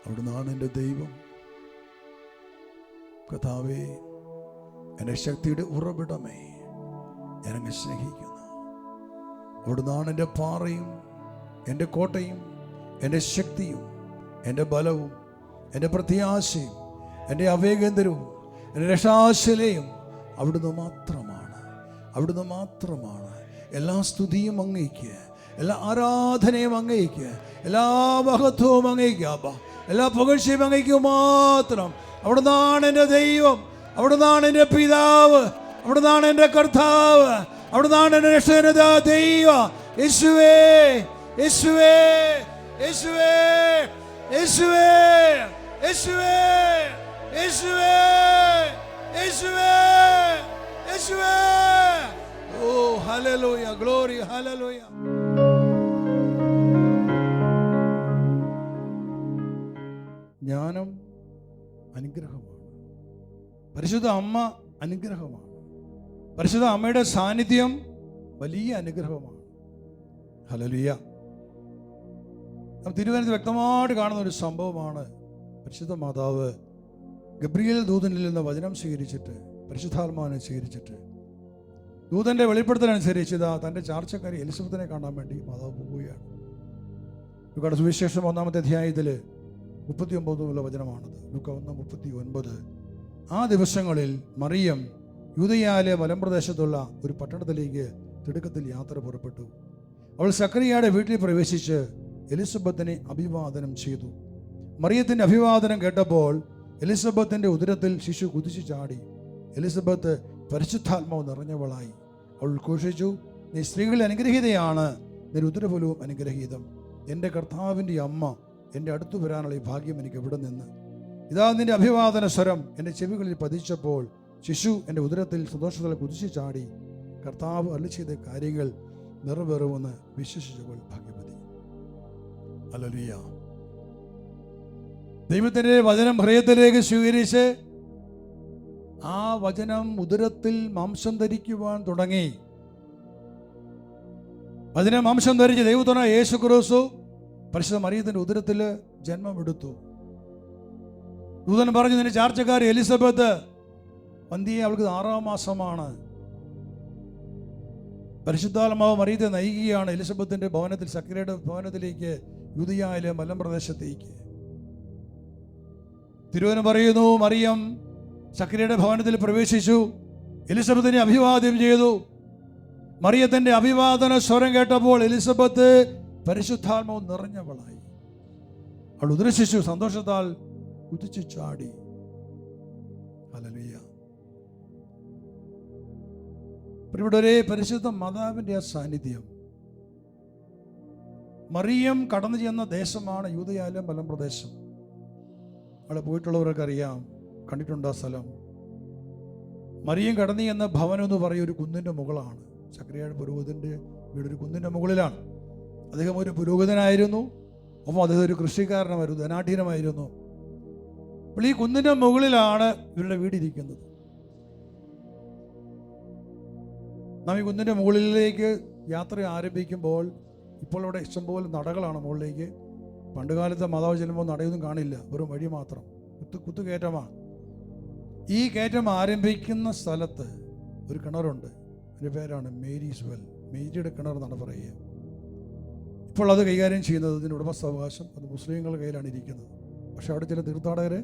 അവിടുന്നാണ് എൻ്റെ ദൈവം. കർത്താവേ, എൻ്റെ ശക്തിയുടെ ഉറവിടമേ, ഞാനങ്ങ് സ്നേഹിക്കുന്നു. അവിടുന്നാണ് എൻ്റെ പാറയും എൻ്റെ കോട്ടയും എൻ്റെ ശക്തിയും എൻ്റെ ബലവും എൻ്റെ പ്രത്യാശയും എൻ്റെ അഭയകേന്ദ്രവും എൻ്റെ രക്ഷാശിലയും അവിടുന്ന് മാത്രമാണ്. അവിടുന്ന് മാത്രമാണ്. എല്ലാ സ്തുതിയും അങ്ങേക്ക്, എല്ലാ ആരാധനയും അങ്ങേക്ക്, എല്ലാ മഹത്വവും അങ്ങേക്ക്, എല്ലാ പുകഴ്ചയും അങ്ങേക്ക് മാത്രം. അവിടുന്നാണ് എൻ്റെ ദൈവം, അവിടുന്നാണ് എൻ്റെ പിതാവ്, അവിടുന്നാണ് എൻ്റെ കർത്താവ്, അവിടുന്നാണ് എൻ്റെ രക്ഷകനായ ദൈവം. യേശുവേ, യേശുവേ, യേശുവേ, യേശുവേ, യേശുവേ, യേശുവേ, യേശുവേ, യേശുവേ. ഓ ഹല്ലേലൂയ, ഗ്ലോറി, ഹല്ലേലൂയ. ജ്ഞാനം അനുഗ്രഹമാണ്. പരിശുദ്ധ അമ്മ അനുഗ്രഹമാണ്. പരിശുദ്ധ അമ്മയുടെ സാന്നിധ്യം വലിയ അനുഗ്രഹമാണ്. ഹല്ലേലൂയ. തിരുവനന്തപുരത്ത് വ്യക്തമായിട്ട് കാണുന്ന ഒരു സംഭവമാണ്. പരിശുദ്ധ മാതാവ് ഗബ്രിയേൽ ദൂതനിൽ നിന്ന് വചനം സ്വീകരിച്ചിട്ട്, പരിശുദ്ധാത്മാവിനെ സ്വീകരിച്ചിട്ട്, ദൂതന്റെ വെളിപ്പെടുത്തലനുസരിച്ച് തൻ്റെ ചാർച്ചക്കാരി എലിസബത്തിനെ കാണാൻ വേണ്ടി മാതാവ് പോവുകയാണ്. ലൂക്കായുടെ സുവിശേഷം 1-ാമത്തെ അധ്യായത്തിൽ 39 വചനമാണത്. ലൂക്ക 1:39. ആ ദിവസങ്ങളിൽ മറിയം യൂദയായിലെ മലമ്പ്രദേശത്തുള്ള ഒരു പട്ടണത്തിലേക്ക് തിടുക്കത്തിൽ യാത്ര പുറപ്പെട്ടു. അവൾ സക്കറിയയുടെ വീട്ടിൽ പ്രവേശിച്ച് എലിസബത്തിനെ അഭിവാദനം ചെയ്തു. മറിയത്തിൻ്റെ അഭിവാദനം കേട്ടപ്പോൾ എലിസബത്തിൻ്റെ ഉദരത്തിൽ ശിശു കുതിച്ചു ചാടി. എലിസബത്ത് പരിശുദ്ധാത്മാവ് നിറഞ്ഞവളായി. അവൾ ഉദ്ഘോഷിച്ചു, നീ സ്ത്രീകളിൽ അനുഗ്രഹീതയാണ്, നിന്റെ ഉദരഫലവും അനുഗ്രഹീതം. എൻ്റെ കർത്താവിൻ്റെ അമ്മ എൻ്റെ അടുത്തു വരാനുള്ള ഈ ഭാഗ്യം എനിക്ക് എവിടെ നിന്ന്? ഇതാ നിന്റെ അഭിവാദന സ്വരം എൻ്റെ ചെവികളിൽ പതിച്ചപ്പോൾ ശിശു എൻ്റെ ഉദരത്തിൽ സന്തോഷത്തിൽ കുതിച്ചു ചാടി. കർത്താവ് അരുളി ചെയ്ത കാര്യങ്ങൾ നിറവേറുമെന്ന് വിശ്വസിച്ചവൾ ഭാഗ്യവതി. ഹല്ലേലൂയ. ദൈവത്തിൻ്റെ വചനം ഹൃദയത്തിലേക്ക് സ്വീകരിച്ച് ആ വചനം ഉദരത്തിൽ മാംസം ധരിക്കുവാൻ തുടങ്ങി. അതിനെ മാംസം ധരിച്ച് ദൈവത്തോടെ യേശു ക്രിസ്തു പരിശുദ്ധ മറിയത്തിൻ്റെ ഉദരത്തിൽ ജന്മമെടുത്തു. ദൂതൻ പറഞ്ഞു, നിന്റെ ചാർച്ചക്കാരി എലിസബത്ത് വന്ധ്യയെ, അവൾക്ക് 6-ാം മാസമാണ്. പരിശുദ്ധാത്മാവ് മറിയത്തെ നയിക്കുകയാണ് എലിസബത്തിന്റെ ഭവനത്തിൽ, സക്കറിയയുടെ ഭവനത്തിലേക്ക്, യൂദയായിലെ മലമ്പ്രദേശത്തേക്ക്. തിരുവചനം പറയുന്നു, മറിയം സക്കറിയയുടെ ഭവനത്തിൽ പ്രവേശിച്ചു, എലിസബത്തിനെ അഭിവാദ്യം ചെയ്തു. മറിയത്തിന്റെ അഭിവാദന സ്വരം കേട്ടപ്പോൾ എലിസബത്ത് പരിശുദ്ധാത്മാവ് നിറഞ്ഞവളായി. അവൾ ഉദരശിശു സന്തോഷത്താൽ കുതിച്ചു ചാടി. ഹല്ലേലൂയ. ഇവിടെ ഒരേ പരിശുദ്ധ മാതാവിൻ്റെ ആ സാന്നിധ്യം, മറിയം കടന്നു ചെന്ന ദേശമാണ് യൂദയായിലെ മലമ്പ്രദേശം. അവിടെ പോയിട്ടുള്ളവരൊക്കെ അറിയാം, കണ്ടിട്ടുണ്ട് ആ സ്ഥലം. മറിയം കടന്നു ചെന്ന ഭവനം എന്ന് പറയും ഒരു കുന്നിൻ്റെ മുകളാണ്. സക്കറിയായുടെ പുരോഹിതൻ്റെ വീടൊരു കുന്നിൻ്റെ മുകളിലാണ്. അദ്ദേഹം ഒരു പുരോഹിതനായിരുന്നു, ഒപ്പം അദ്ദേഹം ഒരു കൃഷിക്കാരനുമായിരുന്നു, ധനാഢ്യനുമായിരുന്നു. അപ്പോൾ ഈ കുന്നിൻ്റെ മുകളിലാണ് ഇവരുടെ വീടിരിക്കുന്നത്. നാം ഈ കുന്നിൻ്റെ മുകളിലേക്ക് യാത്ര ആരംഭിക്കുമ്പോൾ, ഇപ്പോൾ അവിടെ ഇഷ്ടംപോലെ നടകളാണ് മുകളിലേക്ക്. പണ്ടുകാലത്തെ മാതാവ് ചെല്ലുമ്പോൾ നടയൊന്നും കാണില്ല, വെറും വഴി മാത്രം, കുത്തുകയറ്റമാണ്. ഈ കയറ്റം ആരംഭിക്കുന്ന സ്ഥലത്ത് ഒരു കിണറുണ്ട്. അതിൻ്റെ പേരാണ് മേരീസ് വെൽ, മേരിയുടെ കിണർ എന്നാണ് പറയുക. ഇപ്പോൾ അത് കൈകാര്യം ചെയ്യുന്നത്, ഇതിൻ്റെ ഉടമസ്ഥാവകാശം അത് മുസ്ലിങ്ങളുടെ കയ്യിലാണ് ഇരിക്കുന്നത്. പക്ഷെ അവിടെ ചില തീർത്ഥാടകർ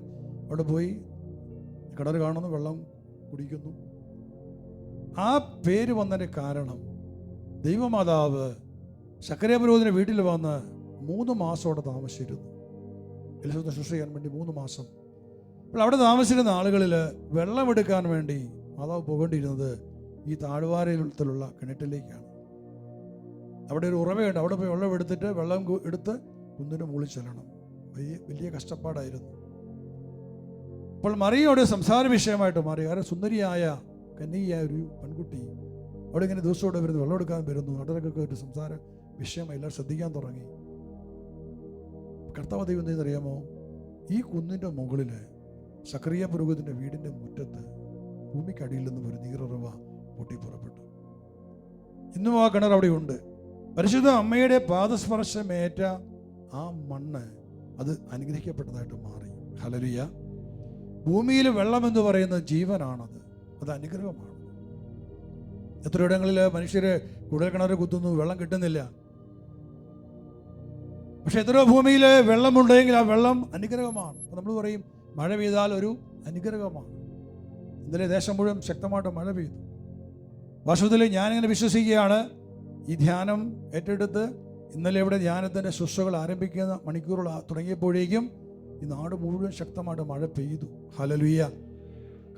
അവിടെ പോയി കിണർ കാണുന്നു, വെള്ളം കുടിക്കുന്നു. ആ പേര് വന്നതിൻ്റെ കാരണം, ദൈവമാതാവ് സക്കറിയ പുരോഹിതൻ്റെ വീട്ടിൽ വന്ന് 3 മാസം അവിടെ താമസിച്ചിരുന്നു. എലിസബത്തിനെ ശുശ്രൂഷ ചെയ്യാൻ വേണ്ടി 3 മാസം. അപ്പോൾ അവിടെ താമസിച്ചിരുന്ന ആളുകളിൽ വെള്ളമെടുക്കാൻ വേണ്ടി മാതാവ് പോകേണ്ടിയിരുന്നത് ഈ താഴ്വാരത്തിലുള്ള കിണറ്റിലേക്കാണ്. അവിടെ ഒരു ഉറവയുണ്ട്, അവിടെ പോയി വെള്ളം എടുത്തിട്ട് വെള്ളം എടുത്ത് കുന്നിന് മുകളിൽ ചെല്ലണം. വലിയ കഷ്ടപ്പാടായിരുന്നു. അപ്പോൾ മറിയയുടെ സംസാര വിഷയമായിട്ട് മാറി. കാരണം സുന്ദരിയായ കന്യകയായ ഒരു പെൺകുട്ടി അവിടെ ഇങ്ങനെ ദിവസത്തോടെ വരുന്നു, വെള്ളം എടുക്കാൻ വരുന്നു. നാട്ടിലൊക്കെ ഒരു സംസാര വിഷയമായി എല്ലാവരും ശ്രദ്ധിക്കാൻ തുടങ്ങി. കർത്താവ് ദൈവം എന്തെന്നറിയാമോ? ഈ കുന്നിൻ്റെ മുകളിൽ സക്കറിയ പുരോഹിതൻ്റെ വീടിൻ്റെ മുറ്റത്ത് ഭൂമിക്കടിയിൽ നിന്നും ഒരു നീറുറവ പൊട്ടി പുറപ്പെട്ടു. ഇന്നും ആ കിണർ അവിടെ ഉണ്ട്. പരിശുദ്ധ അമ്മയുടെ പാദസ്പർശമേറ്റ ആ മണ്ണ് അത് അനുഗ്രഹിക്കപ്പെട്ടതായിട്ട് മാറി. ഹല്ലേലൂയ. ഭൂമിയിൽ വെള്ളം എന്ന് പറയുന്നത് ജീവനാണത്, അത് അനുഗ്രഹമാണ്. എത്രയിടങ്ങളിൽ മനുഷ്യർ കുഴൽ കിണർ കുത്തുന്നു, വെള്ളം കിട്ടുന്നില്ല. പക്ഷെ എത്രയോ ഭൂമിയിൽ വെള്ളമുണ്ടെങ്കിൽ ആ വെള്ളം അനുഗ്രഹമാണ്. നമ്മൾ പറയും മഴ പെയ്താൽ ഒരു അനുഗ്രഹമാണ്. ഇന്നലെ ദേശം മുഴുവൻ ശക്തമായിട്ട് മഴ പെയ്തു. വാസ്തവത്തിൽ ഞാനിങ്ങനെ വിശ്വസിക്കുകയാണ്, ഈ ധ്യാനം ഏറ്റെടുത്ത് ഇന്നലെ ഇവിടെ ധ്യാനത്തിൻ്റെ ശുശ്രൂഷകൾ ആരംഭിക്കുന്ന മണിക്കൂറുകൾ തുടങ്ങിയപ്പോഴേക്കും ഈ നാട് മുഴുവൻ ശക്തമായിട്ട് മഴ പെയ്തു. ഹല്ലേലൂയ.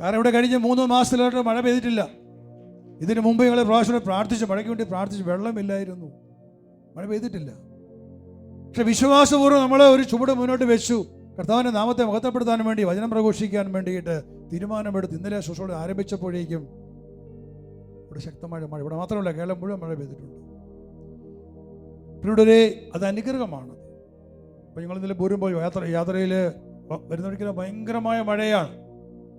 കാരണം ഇവിടെ കഴിഞ്ഞ 3 മാസത്തിലായിട്ട് മഴ പെയ്തിട്ടില്ല. ഇതിന് മുമ്പ് ഞങ്ങൾ പ്രാവശ്യം പ്രാർത്ഥിച്ചു, മഴയ്ക്ക് വേണ്ടി പ്രാർത്ഥിച്ചു, വെള്ളമില്ലായിരുന്നു, മഴ പെയ്തിട്ടില്ല. പക്ഷെ വിശ്വാസപൂർവ്വം നമ്മൾ ഒരു ചുവട് മുന്നോട്ട് വെച്ചു. കർത്താവിൻ്റെ നാമത്തെ മഹത്വപ്പെടുത്താൻ വേണ്ടി, വചനം പ്രഘോഷിക്കാൻ വേണ്ടിയിട്ട് തീരുമാനമെടുത്ത് ഇന്നലെ ശുശ്രൂഷ ആരംഭിച്ചപ്പോഴേക്കും ഇവിടെ ശക്തമായ മഴ. ഇവിടെ മാത്രമല്ല, കേരളം മുഴുവൻ മഴ പെയ്തിട്ടുണ്ട്. ഇവിടെ അത് അനുഗ്രഹമാണ്. അപ്പോൾ ഞങ്ങൾ ഇന്നലെ പോരുമ്പോൾ യാത്രയിൽ വരുന്നൊരിക്കലും ഭയങ്കരമായ മഴയാണ്.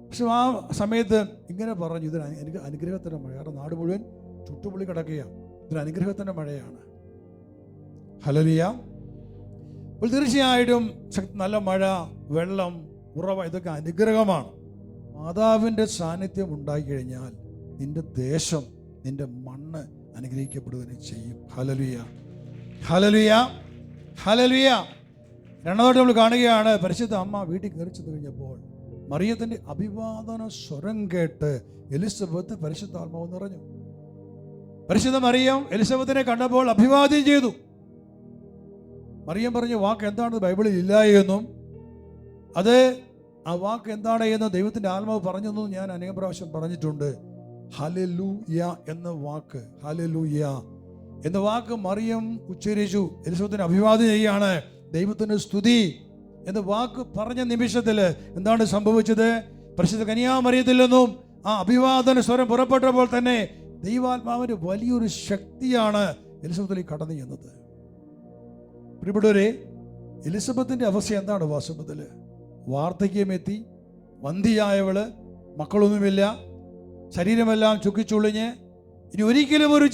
പക്ഷെ ആ സമയത്ത് ഇങ്ങനെ പറഞ്ഞു, ഇതിന് അനുഗ്രഹത്തിൻ്റെ മഴ. കാരണം നാട് മുഴുവൻ ചുട്ടുപൊളി കിടക്കുകയാണ്, ഇതിന് അനുഗ്രഹത്തിൻ്റെ മഴയാണ്. ഹല്ലേലൂയ. അപ്പോൾ തീർച്ചയായിട്ടും നല്ല മഴ, വെള്ളം, ഉറവ, ഇതൊക്കെ അനുഗ്രഹമാണ്. മാതാവിൻ്റെ സാന്നിധ്യം ഉണ്ടായിക്കഴിഞ്ഞാൽ നിന്റെ ദേശം, നിന്റെ മണ്ണ് അനുഗ്രഹിക്കപ്പെടുകയും ചെയ്യും. Hallelujah, hallelujah, hallelujah. രണ്ടാമത് നമ്മൾ കാണുകയാണ്, പരിശുദ്ധ അമ്മ വീട്ടിൽ കയറി ചെന്ന് കഴിഞ്ഞപ്പോൾ മറിയത്തിൻ്റെ അഭിവാദന സ്വരം കേട്ട് എലിസബത്ത് പരിശുദ്ധാത്മാവ് നിറഞ്ഞു. പരിശുദ്ധ മറിയം എലിസബത്തിനെ കണ്ടപ്പോൾ അഭിവാദ്യം ചെയ്തു. മറിയം പറഞ്ഞ വാക്ക് എന്താണെന്ന് ബൈബിളിൽ ഇല്ല എന്നും, അത് ആ വാക്ക് എന്താണ് എന്ന് ദൈവത്തിൻ്റെ ആത്മാവ് പറഞ്ഞെന്നും ഞാൻ അനേകം പ്രാവശ്യം പറഞ്ഞിട്ടുണ്ട്. ഹല്ലേലൂയ എന്ന വാക്ക്, ഹല്ലേലൂയ എന്ന വാക്ക് മറിയം ഉച്ചരിച്ചു. എലിസബത്തിനെ അഭിവാദ്യം ചെയ്യുകയാണ്, ദൈവത്തിന് സ്തുതി എന്ന വാക്ക് പറഞ്ഞ നിമിഷത്തിൽ എന്താണ് സംഭവിച്ചത്? പരിശുദ്ധ കന്യാമറിയത്തിൽ നിന്നും ആ അഭിവാദന സ്വരം പുറപ്പെട്ടപ്പോൾ തന്നെ ദൈവാത്മാവിൻ്റെ വലിയൊരു ശക്തിയാണ് എലിസബത്തിലേക്ക് കടന്നു ചെന്നത്. പ്രിയപ്പെട്ടവരെ, എലിസബത്തിൻ്റെ അവസ്ഥ എന്താണ്? വാസ്തവത്തിൽ വാർദ്ധക്യമെത്തി, വന്ധിയായവള്, മക്കളൊന്നുമില്ല, ശരീരമെല്ലാം ചുക്കിച്ചുളിഞ്ഞ്, ഇനി ഒരിക്കലും ഒരു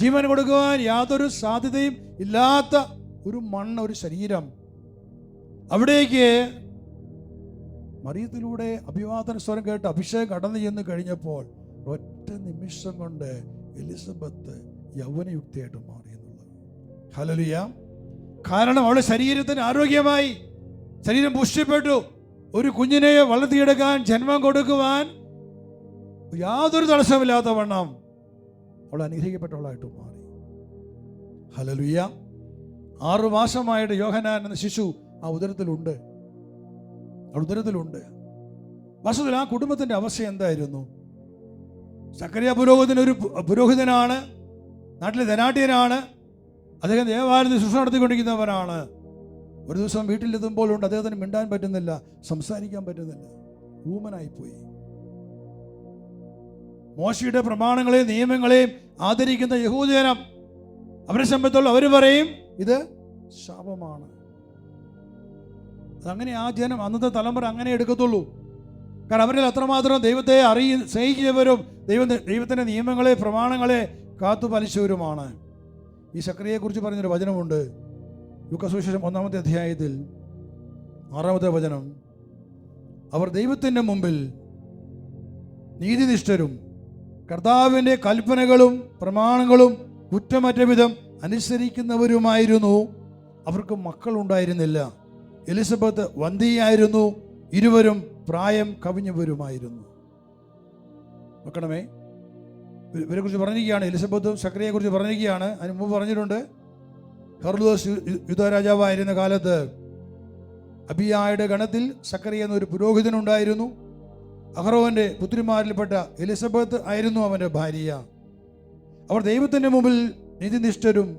ജീവൻ കൊടുക്കുവാൻ യാതൊരു സാധ്യതയും ഇല്ലാത്ത ഒരു മണ്ണ്, ഒരു ശരീരം. അവിടേക്ക് മറിയത്തിലൂടെ അഭിവാദന സ്വരം കേട്ട് അഭിഷേകം കടന്നു ചെന്ന് കഴിഞ്ഞപ്പോൾ ഒറ്റ നിമിഷം കൊണ്ട് എലിസബത്ത് യൗവനയുക്തിയായിട്ട് മാറി എന്നുള്ളത്. ഹല്ലേലൂയ. കാരണം അവളുടെ ശരീരത്തിന് ആരോഗ്യമായി, ശരീരം പുഷ്ടിപ്പെട്ടു. ഒരു കുഞ്ഞിനെ വളർത്തിയെടുക്കാൻ, ജന്മം കൊടുക്കുവാൻ യാതൊരു തടസ്സമില്ലാത്ത വണ്ണം അവൾ അനുഗ്രഹിക്കപ്പെട്ടവളായിട്ട് മാറി. ഹല്ലേലൂയ. 6 മാസമായിട്ട് യോഹന്നാൻ എന്ന ശിശു ആ ഉദരത്തിലുണ്ട്. വാസ്തവത്തിൽ ആ കുടുംബത്തിൻ്റെ അവസ്ഥ എന്തായിരുന്നു? സക്കറിയ പുരോഹിതൻ ഒരു പുരോഹിതനാണ്, നാട്ടിലെ ധനാഢ്യനാണ്. അദ്ദേഹം ദേവാലയത്തിൽ ശുശ്രൂഷ നടത്തിക്കൊണ്ടിരിക്കുന്നവരാണ്. ഒരു ദിവസം വീട്ടിലെത്തുമ്പോൾ ഉണ്ട് അദ്ദേഹത്തിന് മിണ്ടാൻ പറ്റുന്നില്ല, സംസാരിക്കാൻ പറ്റുന്നില്ല, ഊമനായിപ്പോയി. മോശയുടെ പ്രമാണങ്ങളെയും നിയമങ്ങളെയും ആദരിക്കുന്ന യഹൂദജനം, അവരെ സംബന്ധിച്ചുള്ള അവർ പറയും ഇത് ശാപമാണ്. അതങ്ങനെ ആ ജനം, അന്നത്തെ തലമുറ അങ്ങനെ എടുക്കത്തുള്ളൂ. കാരണം അവരിൽ അത്രമാത്രം ദൈവത്തെ സ്നേഹിക്കുന്നവരും ദൈവത്തിൻ്റെ നിയമങ്ങളെ പ്രമാണങ്ങളെ കാത്തുപാലിച്ചവരുമാണ്. ഈ സക്കറിയെക്കുറിച്ച് പറഞ്ഞൊരു വചനമുണ്ട്. ലൂക്കാ സുവിശേഷം 1-ാമത്തെ അധ്യായത്തിൽ 6-ാമത്തെ വചനം. അവർ ദൈവത്തിൻ്റെ മുമ്പിൽ നീതിനിഷ്ഠരും കർത്താവിൻ്റെ കൽപ്പനകളും പ്രമാണങ്ങളും കുറ്റമറ്റ വിധം അനുസരിക്കുന്നവരുമായിരുന്നു. അവർക്ക് മക്കളുണ്ടായിരുന്നില്ല. എലിസബത്ത് വന്ധ്യയായിരുന്നു. ഇരുവരും പ്രായം കവിഞ്ഞവരുമായിരുന്നു. നോക്കണമേ, ഇവരെ കുറിച്ച് പറഞ്ഞിരിക്കുകയാണ്. എലിസബത്തും സക്കറിയെ കുറിച്ച് പറഞ്ഞിരിക്കുകയാണ്. അതിന് മുമ്പ് പറഞ്ഞിട്ടുണ്ട്, ഹെറോദോസ് യൂദാരാജാവായിരുന്ന കാലത്ത് അബിയായുടെ ഗണത്തിൽ സക്കറിയ എന്നൊരു പുരോഹിതനുണ്ടായിരുന്നു. അഹറോന്റെ പുത്രിമാരിൽപ്പെട്ട എലിസബത്ത് ആയിരുന്നു അവൻ്റെ ഭാര്യ. അവർ ദൈവത്തിൻ്റെ മുമ്പിൽ നീതിനിഷ്ഠരും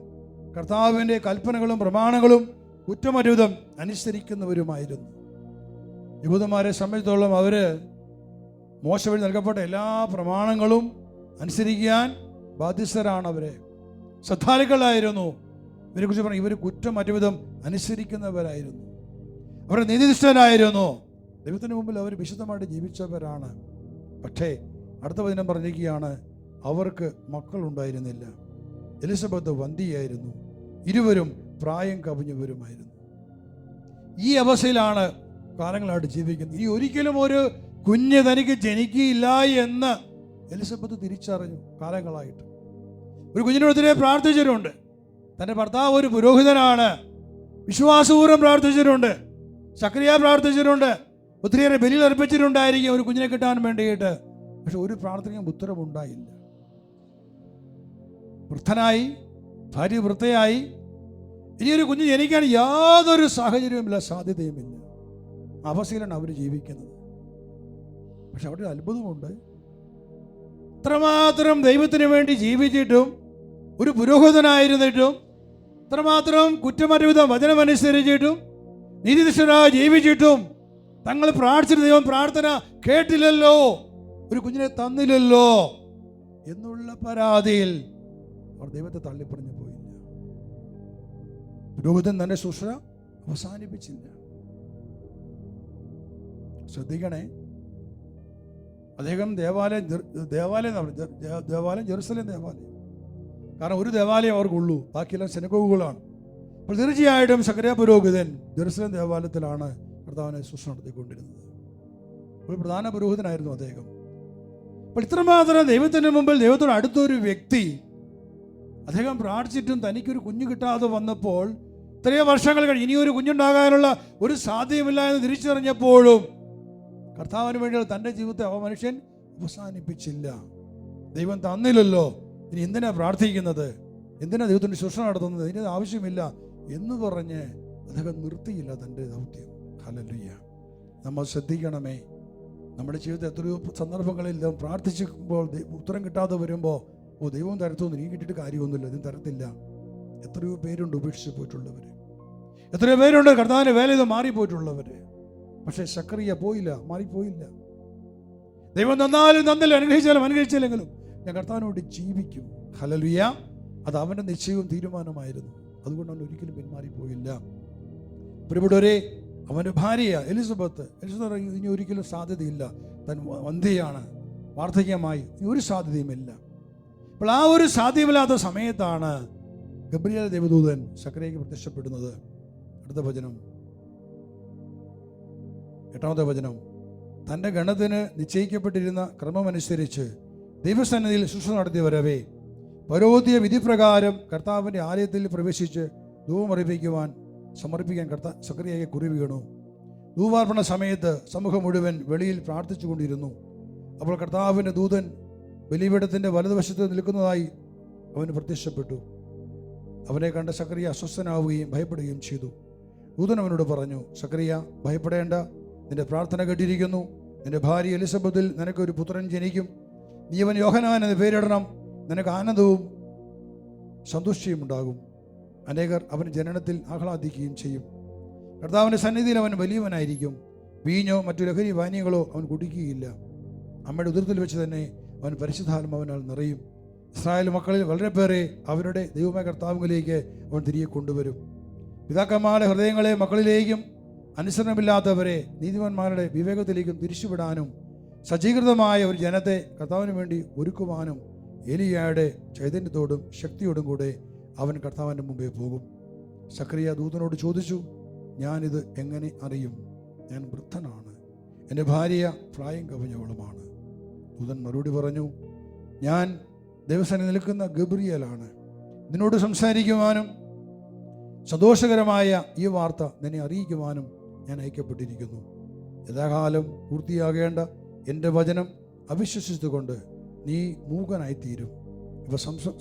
കർത്താവിൻ്റെ കൽപ്പനകളും പ്രമാണങ്ങളും കുറ്റമറ്റവിധം അനുസരിക്കുന്നവരുമായിരുന്നു. യഹൂദന്മാരെ സംബന്ധിച്ചിടത്തോളം അവർ മോശ വഴി നൽകപ്പെട്ട എല്ലാ പ്രമാണങ്ങളും അനുസരിക്കാൻ ബാധ്യസ്ഥരാണ്. അവരെ ശ്രദ്ധാലുക്കളായിരുന്നു. ഇവരെക്കുറിച്ച് പറഞ്ഞു, ഇവർ കുറ്റമറ്റവിധം അനുസരിക്കുന്നവരായിരുന്നു. അവർ നീതിനിഷ്ഠരായിരുന്നു. ദൈവത്തിന് മുമ്പിൽ അവർ വിശുദ്ധമായിട്ട് ജീവിച്ചവരാണ്. പക്ഷേ അടുത്ത വചനം പറഞ്ഞിരിക്കുകയാണ്, അവർക്ക് മക്കളുണ്ടായിരുന്നില്ല. എലിസബത്ത് വന്ധ്യയായിരുന്നു. ഇരുവരും പ്രായം കവിഞ്ഞവരുമായിരുന്നു. ഈ അവസ്ഥയിലാണ് കാലങ്ങളായിട്ട് ജീവിക്കുന്നത്. ഇനി ഒരിക്കലും ഒരു കുഞ്ഞ് തനിക്ക് ജനിക്കില്ല എന്ന് എലിസബത്ത് തിരിച്ചറിഞ്ഞു. കാലങ്ങളായിട്ട് ഒരു കുഞ്ഞിനൊത്തിരി പ്രാർത്ഥിച്ചിട്ടുണ്ട്. തൻ്റെ ഭർത്താവ് ഒരു പുരോഹിതനാണ്. വിശ്വാസപൂർവ്വം പ്രാർത്ഥിച്ചിട്ടുണ്ട്. സക്കറിയ പ്രാർത്ഥിച്ചിട്ടുണ്ട്. ഒത്തിരിയേറെ ബലികൾ അർപ്പിച്ചിട്ടുണ്ടായിരിക്കും ഒരു കുഞ്ഞിനെ കിട്ടാൻ വേണ്ടിയിട്ട്. പക്ഷെ ഒരു പ്രാർത്ഥനയും ഉത്തരവുണ്ടായില്ല. വൃദ്ധനായി, ഭാര്യ വൃദ്ധയായി, ഇനിയൊരു കുഞ്ഞ് ജനിക്കാൻ യാതൊരു സാഹചര്യവുമില്ല, സാധ്യതയുമില്ല. അവസ്ഥയിലാണ് അവർ ജീവിക്കുന്നത്. പക്ഷെ അവിടെ ഒരു അത്ഭുതമുണ്ട്. ഇത്രമാത്രം ദൈവത്തിന് വേണ്ടി ജീവിച്ചിട്ടും, ഒരു പുരോഹിതനായിരുന്നിട്ടും, ഇത്രമാത്രം കുറ്റമറ്റവിധം വചനമനുസരിച്ചിട്ടും, നീതിനിഷ്ഠരായി ജീവിച്ചിട്ടും തങ്ങൾ പ്രാർത്ഥിച്ച ദൈവം പ്രാർത്ഥന കേട്ടില്ലല്ലോ, ഒരു കുഞ്ഞിനെ തന്നില്ലല്ലോ എന്നുള്ള പരാതിയിൽ അവർ ദൈവത്തെ തള്ളിപ്പറഞ്ഞു പോയില്ല. പുരോഹിതൻ തന്റെ ശുശ്രൂഷ അവസാനിപ്പിച്ചില്ല. ശ്രദ്ധിക്കണേ, അദ്ദേഹം ദേവാലയം ജെറുസലേം ദേവാലയം. കാരണം ഒരു ദേവാലയം അവർക്കുള്ളൂ, ബാക്കിയെല്ലാം സിനഗോഗുകളാണ്. അപ്പോൾ തീർച്ചയായിട്ടും സക്കറിയ പുരോഹിതൻ ജെറുസലേം ദേവാലയത്തിലാണ് കർത്താവിനെ ശുശ്രൂഷ നടത്തിക്കൊണ്ടിരുന്നത്. ഒരു പ്രധാന പുരോഹിതനായിരുന്നു അദ്ദേഹം. അപ്പോൾ ഇത്രമാത്രം ദൈവത്തിന് മുമ്പിൽ ദൈവത്തോട് അടുത്തൊരു വ്യക്തി, അദ്ദേഹം പ്രാർത്ഥിച്ചിട്ടും തനിക്കൊരു കുഞ്ഞ് കിട്ടാതെ വന്നപ്പോൾ, ഇത്രയും വർഷങ്ങൾ കഴിഞ്ഞ് ഇനിയൊരു കുഞ്ഞുണ്ടാകാനുള്ള ഒരു സാധ്യതയുമില്ല എന്ന് തിരിച്ചറിഞ്ഞപ്പോഴും കർത്താവിന് വേണ്ടി തൻ്റെ ജീവിതത്തെ ആ മനുഷ്യൻ അവസാനിപ്പിച്ചില്ല. ദൈവം തന്നില്ലല്ലോ, ഇനി എന്തിനാ പ്രാർത്ഥിക്കുന്നത്, എന്തിനാ ദൈവത്തിൻ്റെ ശുശ്രൂഷ നടത്തുന്നത്, ഇതിന് ആവശ്യമില്ല എന്ന് പറഞ്ഞ് അദ്ദേഹം നിർത്തിയില്ല തൻ്റെ ദൗത്യം. ഹല്ലേലൂയ. നമ്മൾ ശ്രദ്ധിക്കണമേ, നമ്മുടെ ജീവിതത്തിൽ എത്രയോ സന്ദർഭങ്ങളിൽ പ്രാർത്ഥിക്കുമ്പോൾ ഉത്തരം കിട്ടാതെ വരുമ്പോൾ, ദൈവം തരത്തൊന്നും നീ കിട്ടിയിട്ട് കാര്യമൊന്നുമില്ല, ഇതിന് തരത്തില്ല. എത്രയോ പേരുണ്ട് ഉപേക്ഷിച്ച് പോയിട്ടുള്ളവർ, എത്രയോ പേരുണ്ട് കർത്താവിൻ്റെ വേല ഇത് മാറിപ്പോയിട്ടുള്ളവർ. പക്ഷേ സക്കറിയ പോയില്ല, മാറിപ്പോയില്ല. ദൈവം തന്നാലും തന്നില്ല, അനുഗ്രഹിച്ചാലും അനുഗ്രഹിച്ചില്ലെങ്കിലും ഞാൻ കർത്താവിനോട് ജീവിക്കും. ഹല്ലേലൂയ. അത് അവൻ്റെ നിശ്ചയവും തീരുമാനമായിരുന്നു. അതുകൊണ്ട് അവൻ ഒരിക്കലും പിന്മാറിപ്പോയില്ല. പ്രിയപ്പെട്ടവരെ, അവൻ്റെ ഭാര്യ എലിസബത്ത് ഇനി ഒരിക്കലും സാധ്യതയില്ല, താൻ വന്ധ്യയാണ്, വാർദ്ധക്യമായി, ഇനി ഒരു സാധ്യതയുമില്ല. അപ്പോൾ ആ ഒരു സാധ്യമില്ലാത്ത സമയത്താണ് ഗബ്രിയേൽ ദേവദൂതൻ സക്കറിയയ്ക്ക് പ്രത്യക്ഷപ്പെടുന്നത്. അടുത്ത വചനം, 8-ാമത്തെ വചനം. തൻ്റെ ഗണത്തിന് നിശ്ചയിക്കപ്പെട്ടിരുന്ന ക്രമമനുസരിച്ച് ദൈവസന്നിധിയിൽ ശുശ്രൂഷ നടത്തി വരവേ പൗരോഹിത്യ വിധിപ്രകാരം കർത്താവിൻ്റെ ആലയത്തിൽ പ്രവേശിച്ച് ധൂപമർപ്പിക്കുവാൻ സമർപ്പിക്കാൻ സക്കറിയയ്ക്ക് കുറി വീണു. ധൂപാർപ്പണ സമയത്ത് സമൂഹം മുഴുവൻ വെളിയിൽ പ്രാർത്ഥിച്ചു കൊണ്ടിരുന്നു. അപ്പോൾ കർത്താവിൻ്റെ ദൂതൻ ബലിപീഠത്തിൻ്റെ വലതുവശത്ത് നിൽക്കുന്നതായി അവന് പ്രത്യക്ഷപ്പെട്ടു. അവനെ കണ്ട സക്കറിയ അസ്വസ്ഥനാവുകയും ഭയപ്പെടുകയും ചെയ്തു. ദൂതൻ അവനോട് പറഞ്ഞു, സക്കറിയ, ഭയപ്പെടേണ്ട, നിന്റെ പ്രാർത്ഥന കേട്ടിരിക്കുന്നു. നിന്റെ ഭാര്യ എലിസബത്തിൽ നിനക്കൊരു പുത്രൻ ജനിക്കും. നീ അവൻ യോഹന്നാൻ എന്ന് പേരിടണം, നിനക്ക് ആനന്ദവും സന്തുഷ്ടിയും ഉണ്ടാകും. അനേകർ അവൻ്റെ ജനനത്തിൽ ആഹ്ലാദിക്കുകയും ചെയ്യും. കർത്താവിൻ്റെ സന്നിധിയിൽ അവൻ വലിയവനായിരിക്കും. വീഞ്ഞോ മറ്റു ലഹരി പാനീയങ്ങളോ അവൻ കുടിക്കുകയില്ല. അമ്മയുടെ ഉദരത്തിൽ വെച്ച് തന്നെ അവൻ പരിശുദ്ധാത്മാവിനാൽ നിറയും. ഇസ്രായേൽ മക്കളിൽ വളരെ പേരെ അവരുടെ ദൈവമായ കർത്താവിലേക്ക് അവൻ തിരികെ കൊണ്ടുവരും. പിതാക്കന്മാരുടെ ഹൃദയങ്ങളെ മക്കളിലേക്കും അനുസരണമില്ലാത്തവരെ നീതിമാന്മാരുടെ വിവേകത്തിലേക്കും തിരിച്ചുവിടാനും സജ്ജീകൃതമായ ഒരു ജനത്തെ കർത്താവിന് വേണ്ടി ഒരുക്കുവാനും ഏലിയായുടെ ചൈതന്യത്തോടും ശക്തിയോടും കൂടെ അവൻ കർത്താവിൻ്റെ മുമ്പേ പോകും. സക്കറിയ ദൂതനോട് ചോദിച്ചു, ഞാനിത് എങ്ങനെ അറിയും? ഞാൻ വൃദ്ധനാണ്, എൻ്റെ ഭാര്യ പ്രായം കവിഞ്ഞവളുമാണ്. ദൂതൻ മറുപടി പറഞ്ഞു, ഞാൻ ദൈവസന്നിധിയിൽ നിൽക്കുന്ന ഗബ്രിയേലാണ്. നിന്നോട് സംസാരിക്കുവാനും സന്തോഷകരമായ ഈ വാർത്ത നിന്നെ അറിയിക്കുവാനും ഞാൻ അയക്കപ്പെട്ടിരിക്കുന്നു. യഥാകാലം പൂർത്തിയാകേണ്ട എൻ്റെ വചനം അവിശ്വസിച്ചുകൊണ്ട് നീ മൂകനായിത്തീരും. ഇവ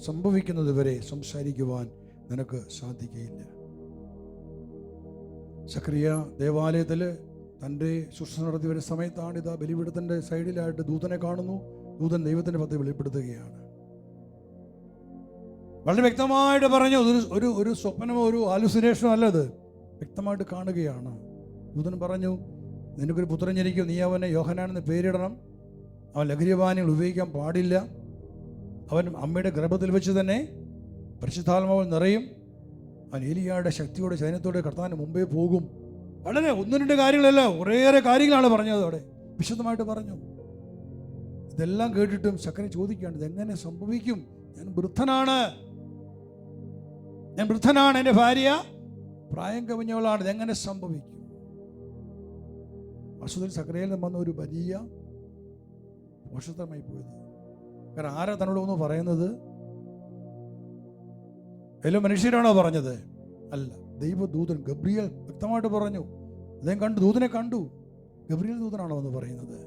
സംഭവിക്കുന്നത് വരെ സംസാരിക്കുവാൻ നിനക്ക് സാധിക്കുകയില്ല. സക്കറിയ ദേവാലയത്തിൽ തൻ്റെ ശുശ്രൂഷ നടത്തി വരുന്ന സമയത്താണ് ഇതാ ബലിപീഠത്തിൻ്റെ സൈഡിലായിട്ട് ദൂതനെ കാണുന്നു. ദൂതൻ ദൈവത്തിൻ്റെ പദ്ധതി വെളിപ്പെടുത്തുകയാണ്. വളരെ വ്യക്തമായിട്ട് പറഞ്ഞു, ഒരു സ്വപ്നമോ ഒരു ആലുസിനേഷനോ അല്ലത്, വ്യക്തമായിട്ട് കാണുകയാണ്. ദൂതൻ പറഞ്ഞു, നിനക്കൊരു പുത്രൻ ജനിക്കും, നീ അവനെ യോഹന്നാൻ എന്ന് പേരിടണം. അവൻ ലഹരിപാനീയങ്ങൾ ഉപയോഗിക്കാൻ പാടില്ല. അവൻ അമ്മയുടെ ഗർഭത്തിൽ വെച്ച് തന്നെ പരിശുദ്ധാത്മാവിൽ നിറയും. അവൻ ഏലിയായുടെ ശക്തിയോടെ ചൈതന്യത്തോടെ കർത്താവിന് മുമ്പേ പോകും. വളരെ ഒന്ന് രണ്ട് കാര്യങ്ങളല്ല, കുറേയേറെ കാര്യങ്ങളാണ് പറഞ്ഞത്. അവിടെ വിശദമായിട്ട് പറഞ്ഞു. ഇതെല്ലാം കേട്ടിട്ടും സക്കറിയ ചോദിക്കുകയാണ്, ഇതെങ്ങനെ സംഭവിക്കും? ഞാൻ വൃദ്ധനാണ്, എൻ്റെ ഭാര്യ പ്രായം കവിഞ്ഞവളാണ്, ഇതെങ്ങനെ സംഭവിക്കും? വാസ്തവത്തിൽ സക്കറിയയിൽ നിന്ന് വന്ന ഒരു വലിയ മോശത്തരമായി പോയത്. കാരണം ആരാ തന്നോട് ഒന്ന് പറയുന്നത്? എല്ലാ മനുഷ്യരാണോ പറഞ്ഞത്? അല്ല, ദൈവദൂതൻ ഗബ്രിയേൽ വ്യക്തമായിട്ട് പറഞ്ഞു. അദ്ദേഹം കണ്ടു, ദൂതനെ കണ്ടു. ഗബ്രിയേൽ ദൂതനാണോ എന്ന് പറയുന്നത്?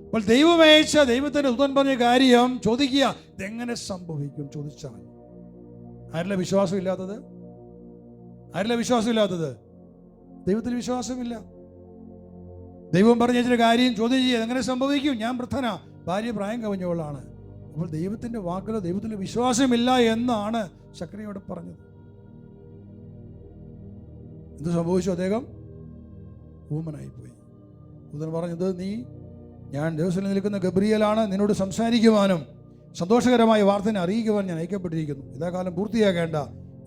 അപ്പോൾ ദൈവമേച്ച ദൈവത്തിൻ്റെ ദൂതൻ പറഞ്ഞ കാര്യം ചോദിക്കുക, ഇതെങ്ങനെ സംഭവിക്കും ചോദിച്ചാൽ ആരിലെ വിശ്വാസമില്ലാത്തത്? ദൈവത്തിൽ വിശ്വാസമില്ല. ദൈവം പറഞ്ഞ കാര്യം ചോദ്യം ചെയ്യുക, എങ്ങനെ സംഭവിക്കും? ഞാൻ വൃദ്ധനാ, ഭാര്യ പ്രായം കവിഞ്ഞവളാണ്. അപ്പോൾ ദൈവത്തിൻ്റെ വാക്കിലോ ദൈവത്തിൽ വിശ്വാസമില്ല എന്നാണ് സക്കറിയോട് പറഞ്ഞത്. എന്ത് സംഭവിച്ചു? അദ്ദേഹം ഊമനായിപ്പോയി. ദൂതൻ പറഞ്ഞത്, ഞാൻ ദിവസം നിൽക്കുന്ന ഗബ്രിയേലാണ്, നിന്നോട് സംസാരിക്കുവാനും സന്തോഷകരമായ വാർത്തനെ അറിയിക്കുവാൻ ഞാൻ അയക്കപ്പെട്ടിരിക്കുന്നു. ഇതാകാലം പൂർത്തിയാകേണ്ട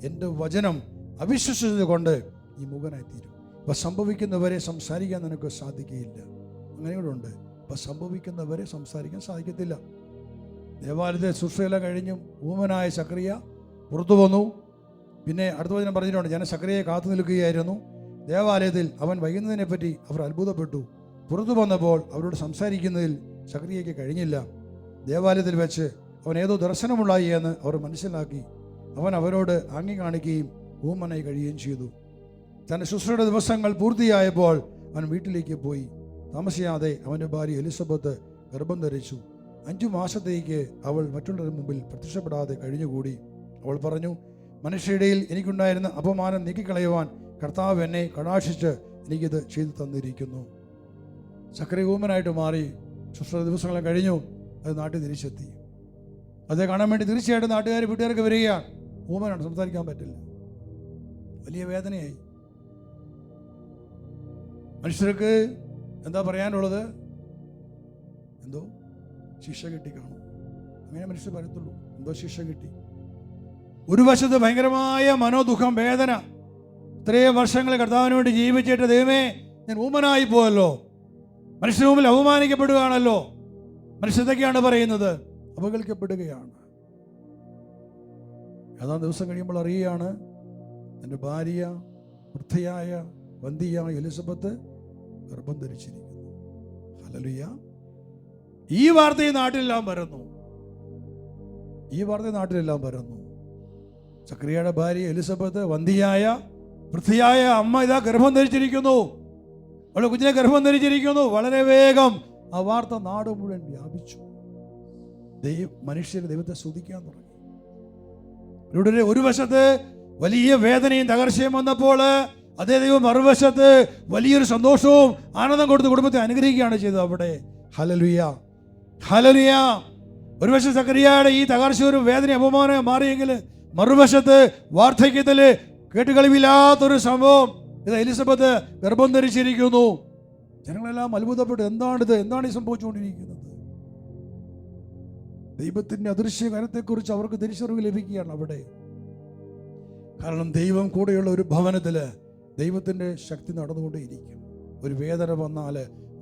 എൻ്റെ വചനം അവിശ്വസിച്ചത് കൊണ്ട് നീ മൂകനായിത്തീരും. ഇപ്പം സംഭവിക്കുന്നവരെ സംസാരിക്കാൻ നിനക്ക് സാധിക്കുകയില്ല. അങ്ങനെയുണ്ട്, ഇപ്പം സംഭവിക്കുന്നവരെ സംസാരിക്കാൻ സാധിക്കത്തില്ല. ദേവാലയത്തെ ശുശ്രൂഷയെല്ലാം കഴിഞ്ഞും ഊമനായ സക്കറിയ പുറത്തു വന്നു. പിന്നെ അടുത്ത വചനം പറഞ്ഞിട്ടുണ്ട്, ഞാൻ സക്കറിയയെ കാത്തു നിൽക്കുകയായിരുന്നു. ദേവാലയത്തിൽ അവൻ വൈകുന്നതിനെപ്പറ്റി അവർ അത്ഭുതപ്പെട്ടു. പുറത്തു വന്നപ്പോൾ അവരോട് സംസാരിക്കുന്നതിൽ സക്കറിയയ്ക്ക് കഴിഞ്ഞില്ല. ദേവാലയത്തിൽ വെച്ച് അവൻ ഏതോ ദർശനമുണ്ടായി എന്ന് അവർ മനസ്സിലാക്കി. അവൻ അവരോട് ആംഗ്യം കാണിക്കുകയും ഊമനായി കഴിയുകയും ചെയ്തു. തൻ്റെ ശുശ്രൂഷയുടെ ദിവസങ്ങൾ പൂർത്തിയായപ്പോൾ അവൻ വീട്ടിലേക്ക് പോയി. താമസിയാതെ അവൻ്റെ ഭാര്യ എലിസബത്ത് ഗർഭം ധരിച്ചു. 5 മാസത്തേക്ക് അവൾ മറ്റുള്ളവരുടെ മുമ്പിൽ പ്രത്യക്ഷപ്പെടാതെ കഴിഞ്ഞുകൂടി. അവൾ പറഞ്ഞു, മനുഷ്യരുടെയിൽ എനിക്കുണ്ടായിരുന്ന അപമാനം നീക്കിക്കളയുവാൻ കർത്താവ് എന്നെ കടാക്ഷിച്ച് എനിക്കിത് ചെയ്തു തന്നിരിക്കുന്നു. സക്കറിയ ഊമനായിട്ട് മാറി. ശുശ്രൂഷ ദിവസങ്ങളെ കഴിഞ്ഞു. അത് നാട്ടിൽ തിരിച്ചെത്തി. അതേ കാണാൻ വേണ്ടി തീർച്ചയായിട്ടും വീട്ടുകാർക്ക് വരികയാണ്. ഊമനാണ്, സംസാരിക്കാൻ പറ്റില്ല. വലിയ വേദനയായി. മനുഷ്യർക്ക് എന്താ പറയാനുള്ളത്? എന്തോ ശിക്ഷ കിട്ടി കാണും. അങ്ങനെ മനുഷ്യർ പറയത്തുള്ളൂ, എന്തോ ശിക്ഷ കിട്ടി. ഒരു വശത്ത് ഭയങ്കരമായ മനോദുഃഖം, വേദന. ഇത്രയും വർഷങ്ങൾ കർത്താവിന് വേണ്ടി ജീവിച്ചിട്ട് ദൈവമേ ഞാൻ ഊമനായി പോയല്ലോ, മനുഷ്യരുടെ മുമ്പിൽ അവമാനിക്കപ്പെടുകയാണല്ലോ. മനുഷ്യത്തൊക്കെയാണ് പറയുന്നത്, അപകൽക്കപ്പെടുകയാണ്. ഏതാനും ദിവസം കഴിയുമ്പോൾ അറിയുകയാണ്, എൻ്റെ ഭാര്യ വൃദ്ധയായ വന്ധ്യയായ എലിസബത്ത് ഗർഭം ധരിച്ചിരിക്കുന്നു. ഹല്ലേലൂയ. ഈ വാർത്ത ഈ നാട്ടിലെല്ലാം പരന്നു. സക്കറിയയുടെ ഭാര്യ എലിസബത്ത് വന്ധ്യയായ വൃദ്ധയായ അമ്മ ഇതാ ഗർഭം ധരിച്ചിരിക്കുന്നു, അവളുടെ കുഞ്ഞിനെ ഗർഭം ധരിച്ചിരിക്കുന്നു. വളരെ വേഗം ആ വാർത്ത നാട് മുഴുവൻ വ്യാപിച്ചു. മനുഷ്യർ ദൈവത്തെ സ്തുതിക്കാൻ തുടങ്ങി. ഒരു വശത്ത് വലിയ വേദനയും തകർച്ചയും വന്നപ്പോൾ അതേ ദൈവം മറുവശത്ത് വലിയൊരു സന്തോഷവും ആനന്ദം കൊടുത്ത് കുടുംബത്തെ അനുഗ്രഹിക്കുകയാണ് ചെയ്തത് അവിടെ. Hallelujah, hallelujah. ഒരു വശത്ത് സക്കറിയയുടെ ഈ തകർച്ച ഒരു വേദന അപമാനം മാറിയെങ്കിൽ മറുവശത്ത് വാർദ്ധക്യത്തില് കേട്ടുകളിവില്ലാത്തൊരു സംഭവം. ഇത് എലിസബത്ത് ഗർഭം ധരിച്ചിരിക്കുന്നു. ജനങ്ങളെല്ലാം അത്ഭുതപ്പെട്ടു. എന്താണ് ഈ സംഭവിച്ചുകൊണ്ടിരിക്കുന്നത്? ദൈവത്തിന്റെ അദൃശ്യ കരത്തെക്കുറിച്ച് അവർക്ക് തിരിച്ചറിവ് ലഭിക്കുകയാണ് അവിടെ. കാരണം ദൈവം കൂടെയുള്ള ഒരു ഭവനത്തില് ദൈവത്തിന്റെ ശക്തി നടന്നുകൊണ്ടേയിരിക്കും. ഒരു വേദന വന്നാൽ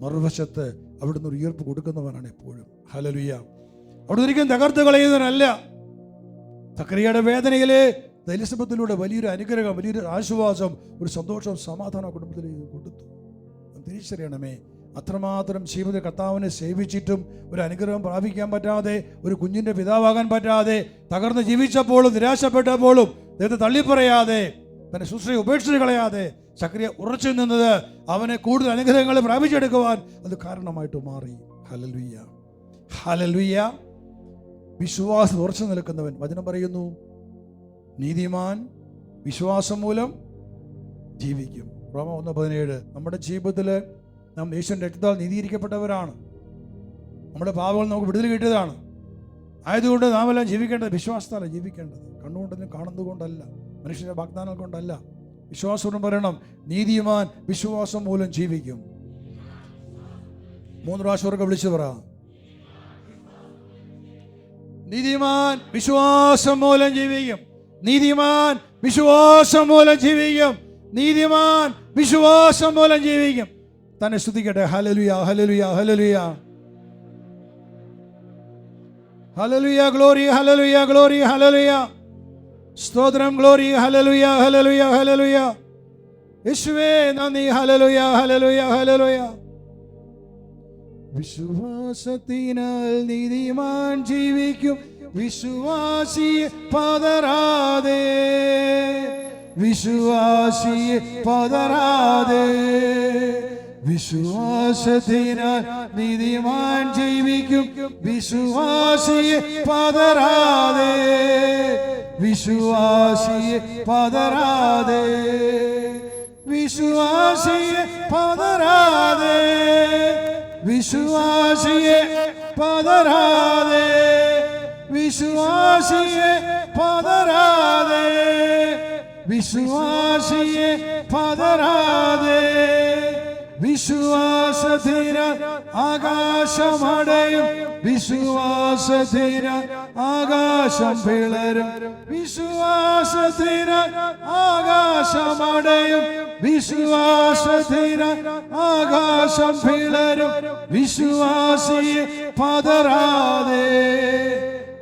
മറുവശത്ത് അവിടുന്ന് ഒരു ഉയർപ്പ് കൊടുക്കുന്നവനാണ് എപ്പോഴും. ഹല്ലേലൂയ. അവിടെ ഒരിക്കലും തകർത്ത് കളയുന്നവനല്ല. സക്കറിയയുടെ വേദനയില് എലിസബത്തിലൂടെ വലിയൊരു അനുഗ്രഹം, വലിയൊരു ആശ്വാസം, ഒരു സന്തോഷം, സമാധാനം കുടുംബത്തിലേക്ക് കൊടുത്തു. തിരിച്ചറിയണമേ, അത്രമാത്രം ജീവിത കർത്താവിനെ സേവിച്ചിട്ടും ഒരു അനുഗ്രഹം പ്രാപിക്കാൻ പറ്റാതെ, ഒരു കുഞ്ഞിന്റെ പിതാവാകാൻ പറ്റാതെ, തകർന്ന് ജീവിച്ചപ്പോഴും നിരാശപ്പെട്ടപ്പോഴും ദൈവത്തെ തള്ളിപ്പറയാതെ, തന്നെ ശുശ്രൂഷയെ ഉപേക്ഷിച്ച് കളയാതെ സക്കറിയ ഉറച്ചു നിന്നത് അവനെ കൂടുതൽ അനുഗ്രഹങ്ങൾ പ്രാപിച്ചെടുക്കുവാൻ അത് കാരണമായിട്ട് മാറി. Hallelujah, hallelujah. വിശ്വാസം ഉറച്ചു നിൽക്കുന്നവൻ, വചനം പറയുന്നു, നീതിമാൻ വിശ്വാസം മൂലം ജീവിക്കും. റോമ 1:17. നമ്മുടെ ജീവിതത്തിൽ നാം യേശുവിന്റെ രക്തത്താൽ നീതീകരിക്കപ്പെട്ടവരാണ്. നമ്മുടെ പാപങ്ങൾ നമുക്ക് വിടുതൽ കിട്ടിയതാണ്. ആയതുകൊണ്ട് നാം എല്ലാം ജീവിക്കേണ്ടത് വിശ്വാസത്താലാണ് ജീവിക്കേണ്ടത്. കണ്ണുകൊണ്ടൊന്നും കാണുന്നതുകൊണ്ടല്ല, മനുഷ്യന്റെ വാഗ്ദാനം കൊണ്ടല്ല. വിശ്വാസം പറയണം, നീതിമാൻ വിശ്വാസം മൂലം ജീവിക്കും. 3 പ്രാവശ്യം വിളിച്ചു പറ, നീതിമാൻ വിശ്വാസം മൂലം ജീവിക്കും. നീതിമാൻ വിശ്വാസം മൂലം ജീവിക്കും. നീതിമാൻ വിശ്വാസം മൂലം ജീവിക്കും. തന്നെ സ്തുതിക്കട്ടെ. Hallelujah, hallelujah, hallelujah, hallelujah. Glory, hallelujah, glory, hallelujah. സ്തോത്രം, ഗ്ലോറി, ഹല്ലേലൂയ, ഹല്ലേലൂയ, ഹല്ലേലൂയ. യേശുവേ നന്ദി. Hallelujah, hallelujah, hallelujah. വിശ്വാസത്തിനാൽ നീതിമാൻ ജീവിക്കും. വിശ്വാസിയെ പതറാതെ, വിശ്വാസിയെ പതറാതെ. വിശ്വാസത്തിനാൽ നീതിമാൻ ജീവിക്കും. വിശ്വാസിയെ പതറാതെ, വിശ്വാസിയെ പതറാതെ, വിശ്വാസിയെ പതറാതെ, വിശ്വാസിയെ പതറാതെ, വിശ്വാസിയെ പതറാതെ, വിശ്വാസിയെ പതറാതെ. വിശ്വാസത്തിനാൽ ആകാശമടയും, വിശ്വാസത്തിനാൽ ആകാശം പിളരും. വിശ്വാസത്തിനാൽ ആകാശമടയും, വിശ്വാസത്തിനാൽ ആകാശം പിളരും. വിശ്വാസിയെ പതറാതെ,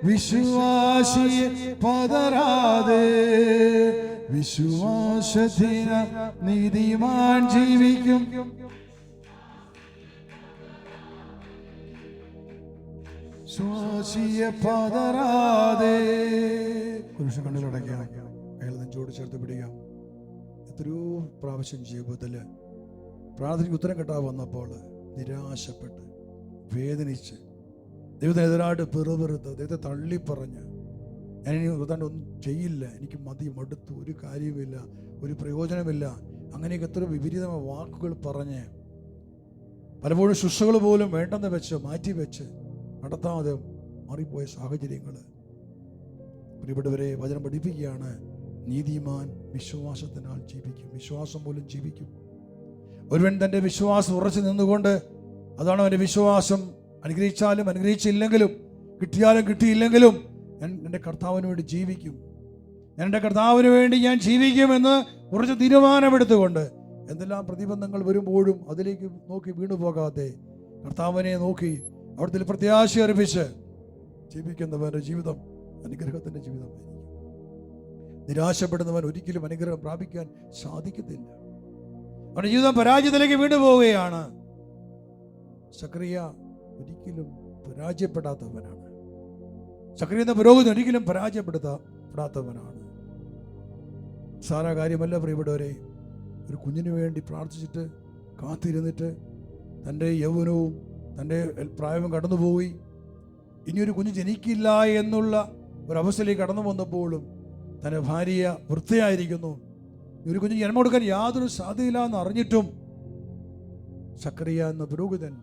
വിശ്വാസിയെ പതറാതെ. വിശ്വാസത്തിനാൽ നീതിമാൻ ജീവിക്കും. വിശ്വാസിയെ പതറാതെ. പുരുഷൻ കണ്ണിലടയ്ക്കാം, അയാൾ നെഞ്ചോട് ചേർത്ത് പിടിക്കാം. എത്രയോ പ്രാവശ്യം ജീവിതത്തിൽ പ്രാർത്ഥനയ്ക്ക് ഉത്തരം കിട്ടാൻ വന്നപ്പോൾ നിരാശപ്പെട്ട് വേദനിച്ച് ദൈവത്തിനെതിരായിട്ട് പിറുപിറുത്ത് ദൈവത്തെ തള്ളിപ്പറഞ്ഞ് ഞാനിനി ഒന്നും ചെയ്യില്ല, എനിക്ക് മടുത്തു, ഒരു കാര്യമില്ല, ഒരു പ്രയോജനമില്ല, അങ്ങനെയൊക്കെ എത്ര വിപരീതമായ വാക്കുകൾ പറഞ്ഞ് പലപ്പോഴും ശുശ്രൂഷകൾ പോലും വേണ്ടെന്ന് വെച്ച് മാറ്റി വെച്ച് നടത്താതെ മാറിപ്പോയ സാഹചര്യങ്ങൾ. പ്രിയപ്പെട്ടവരെ, വചനം പഠിപ്പിക്കുകയാണ്, നീതിമാൻ വിശ്വാസത്തിനാൽ ജീവിക്കും. വിശ്വാസം മൂലം ജീവിക്കും. ഒരുവൻ തൻ്റെ വിശ്വാസം ഉറച്ചു നിന്നുകൊണ്ട്, അതാണ് അവൻ്റെ വിശ്വാസം. അനുഗ്രഹിച്ചാലും അനുഗ്രഹിച്ചില്ലെങ്കിലും, കിട്ടിയാലും കിട്ടിയില്ലെങ്കിലും ഞാൻ എൻ്റെ കർത്താവിന് വേണ്ടി ജീവിക്കും, ഞാൻ എൻ്റെ കർത്താവിന് വേണ്ടി ഞാൻ ജീവിക്കുമെന്ന് കുറച്ച് തീരുമാനമെടുത്തുകൊണ്ട് എന്തെല്ലാം പ്രതിബന്ധങ്ങൾ വരുമ്പോഴും അതിലേക്ക് നോക്കി വീണു പോകാതെ കർത്താവിനെ നോക്കി അവിടുത്തെ പ്രത്യാശ അർപ്പിച്ച് ജീവിക്കുന്നവൻ്റെ ജീവിതം അനുഗ്രഹത്തിൻ്റെ ജീവിതമായിരിക്കും. നിരാശപ്പെടുന്നവൻ ഒരിക്കലും അനുഗ്രഹം പ്രാപിക്കാൻ സാധിക്കത്തില്ല. അവൻ്റെ ജീവിതം പരാജയത്തിലേക്ക് വീണു പോവുകയാണ്. സക്കറിയ ഒരിക്കലും പരാജയപ്പെടാത്തവനാണ്. സക്കറിയ എന്ന പുരോഹിതൻ ഒരിക്കലും പരാജയപ്പെടാത്തവനാണ്. സാധാ കാര്യമല്ല പ്രിയപ്പെട്ടവരെ. ഒരു കുഞ്ഞിന് വേണ്ടി പ്രാർത്ഥിച്ചിട്ട് കാത്തിരുന്നിട്ട് തൻ്റെ യൗവനവും തൻ്റെ പ്രായവും കടന്നുപോയി ഇനിയൊരു കുഞ്ഞ് ജനിക്കില്ല എന്നുള്ള ഒരവസ്ഥയിലേക്ക് കടന്നു വന്നപ്പോഴും തൻ്റെ ഭാര്യ വൃദ്ധയായിരിക്കുന്നു, ഒരു കുഞ്ഞിന് ജന്മം കൊടുക്കാൻ യാതൊരു സാധ്യതയില്ല എന്ന് അറിഞ്ഞിട്ടും സക്കറിയ എന്ന പുരോഹിതൻ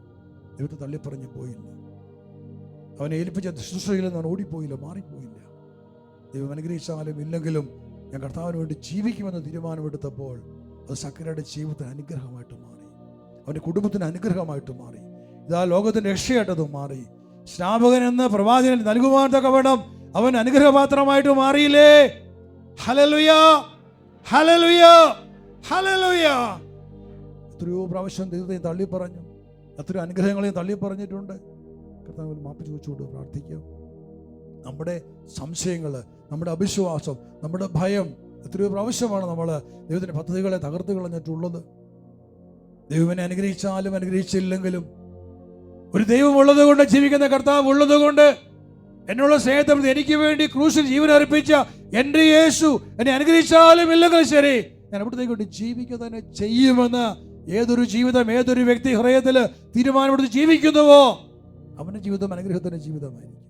ദൈവത്തെ തള്ളിപ്പറഞ്ഞു പോയില്ല. അവനെ ഏൽപ്പിച്ച ശുശ്രൂഷയിൽ നിന്ന് അവൻ ഓടിപ്പോയില്ല, മാറിപ്പോയില്ല. ദൈവം അനുഗ്രഹിച്ചാലും ഇല്ലെങ്കിലും ഞാൻ കർത്താവിന് വേണ്ടി ജീവിക്കുമെന്ന് തീരുമാനമെടുത്തപ്പോൾ അത് സക്കരയുടെ ജീവിതത്തിന് അനുഗ്രഹമായിട്ട് മാറി, അവൻ്റെ കുടുംബത്തിന് അനുഗ്രഹമായിട്ട് മാറി. ഇതാ ലോകത്തിൻ്റെ രക്ഷയായിട്ടത് മാറി. സ്നാപകൻ എന്ന പ്രവാചകൻ നൽകുവാൻ തക്കവണ്ണം അവൻ അനുഗ്രഹപാത്രമായിട്ട് മാറിയില്ലേ? Hallelujah, hallelujah, hallelujah. എത്രയോ പ്രാവശ്യം ദൈവത്തെ തള്ളി പറഞ്ഞു, എത്രയോ അനുഗ്രഹങ്ങളെയും തള്ളി പറഞ്ഞിട്ടുണ്ട്. കർത്താവിൽ മാപ്പ് ചോദിച്ചുകൊണ്ട് പ്രാർത്ഥിക്കാം. നമ്മുടെ സംശയങ്ങൾ, നമ്മുടെ അവിശ്വാസം, നമ്മുടെ ഭയം, എത്രയോ പ്രാവശ്യമാണ് നമ്മൾ ദൈവത്തിൻ്റെ പദ്ധതികളെ തകർത്ത് കളഞ്ഞിട്ടുള്ളത്. ദൈവനെ അനുഗ്രഹിച്ചാലും അനുഗ്രഹിച്ചില്ലെങ്കിലും ഒരു ദൈവം ഉള്ളത് കൊണ്ട്, ജീവിക്കുന്ന കർത്താവ് ഉള്ളത് കൊണ്ട്, എന്നുള്ള സ്നേഹത്തെ എനിക്ക് വേണ്ടി ക്രൂശിൽ ജീവൻ അർപ്പിച്ച എൻ്റെ യേശു എന്നെ അനുഗ്രഹിച്ചാലും ഇല്ലെങ്കിലും ശരി, ഞാൻ അവിടത്തേക്ക് വേണ്ടി ജീവിക്കുക തന്നെ ചെയ്യുമെന്ന് ഏതൊരു ജീവിതം, ഏതൊരു വ്യക്തി ഹൃദയത്തിൽ തീരുമാനമെടുത്ത് ജീവിക്കുന്നുവോ അവൻ്റെ ജീവിതം അനുഗ്രഹത്തിൻ്റെ ജീവിതമായിരിക്കും.